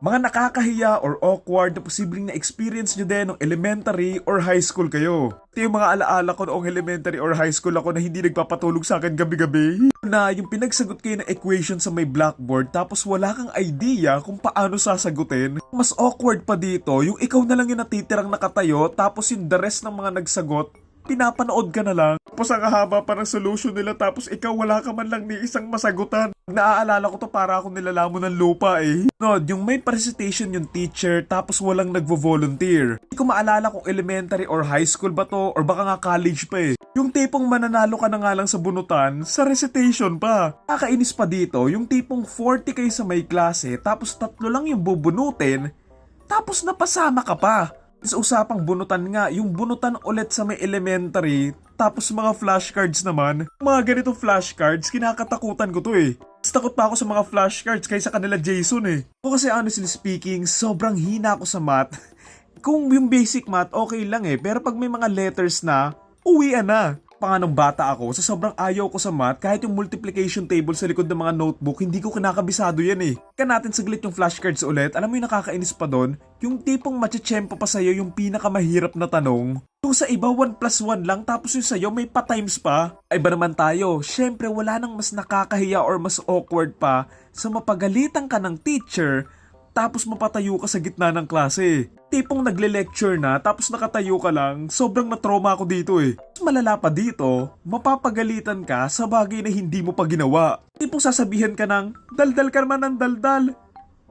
Mga nakakahiya or awkward na posibleng na-experience nyo din nung elementary or high school kayo. Ito yung mga alaala ko noong elementary or high school ako na hindi nagpapatulog sa akin gabi-gabi. Na yung pinagsagot kayo ng equation sa may blackboard tapos wala kang idea kung paano sasagutin. Mas awkward pa dito, yung ikaw na lang yung natitirang nakatayo tapos yung the rest ng mga nagsagot, pinapanood ka na lang. Tapos ang haba pa ng solution nila tapos ikaw wala ka man lang ni isang masagutan. Naaalala ko to para ako nilalamon ng lupa eh. No, yung may presentation yung teacher tapos walang nagvo-volunteer. Hindi ko maalala kung elementary or high school ba to or baka nga college pa eh. Yung tipong mananalo ka na nga lang sa bunutan, sa recitation pa. Kakainis pa dito, yung tipong 40 kayo sa may klase tapos 3 lang yung bubunutin tapos napasama ka pa. Sa usapang bunutan nga, yung bunutan ulit sa may elementary, tapos mga flashcards naman, mga ganitong flashcards, kinakatakutan ko to eh. Mas takot pa ako sa mga flashcards kaysa kanila Jason eh. Ako kasi honestly speaking, sobrang hina ako sa math. Kung yung basic math, okay lang eh, pero pag may mga letters na, uwian na. Pa nga nung bata ako, sa sobrang ayaw ko sa math, kahit yung multiplication table sa likod ng mga notebook, hindi ko kinakabisado yan eh. Kaya natin saglit yung flashcards ulit, alam mo yung nakakainis pa doon? Yung tipong matchempo pa sa'yo yung pinakamahirap na tanong. Yung sa iba 1 plus 1 lang tapos yung sa'yo may pa-times pa. Ay ba naman tayo, syempre wala nang mas nakakahiya or mas awkward pa sa mapagalitan ka ng teacher tapos mapatayo ka sa gitna ng klase. Tipong nagle-lecture na tapos nakatayo ka lang, sobrang na-trauma ako dito eh. Mas malala pa dito, mapapagalitan ka sa bagay na hindi mo pa ginawa. Tipong sasabihan ka ng, daldal ka naman ng daldal.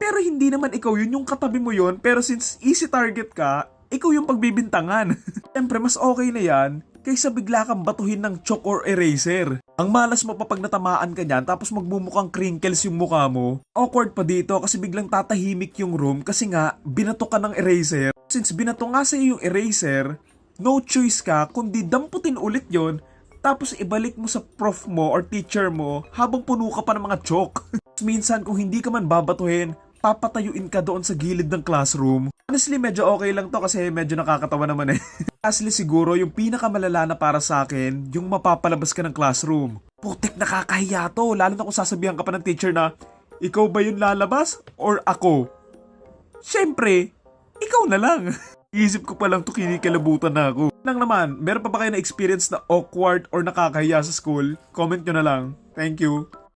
Pero hindi naman ikaw yun, yung katabi mo yun, pero since easy target ka, ikaw yung pagbibintangan. Siyempre mas okay na yan, kaysa bigla kang batuhin ng chalk or eraser. Ang malas mo pa pag natamaan ka niyan tapos magmumukhang crinkles yung mukha mo. Awkward pa dito kasi biglang tatahimik yung room kasi nga binato ka ng eraser. Since binato nga sa yung eraser, no choice ka kundi damputin ulit yon tapos ibalik mo sa prof mo or teacher mo habang puno ka pa ng mga chalk. Minsan kung hindi ka man babatuhin, papatayuin ka doon sa gilid ng classroom. Honestly, medyo okay lang to kasi medyo nakakatawa naman eh. Lastly, siguro yung pinakamalala na para sa akin, yung mapapalabas ka ng classroom. Putek, nakakahiya to, lalo na kung sasabihan ka pa ng teacher na, ikaw ba yung lalabas or ako? Siyempre, ikaw na lang. Isip ko pa lang to, kinikalabutan na ako. Lang naman, meron pa ba kayo na experience na awkward or nakakahiya sa school? Comment nyo na lang. Thank you.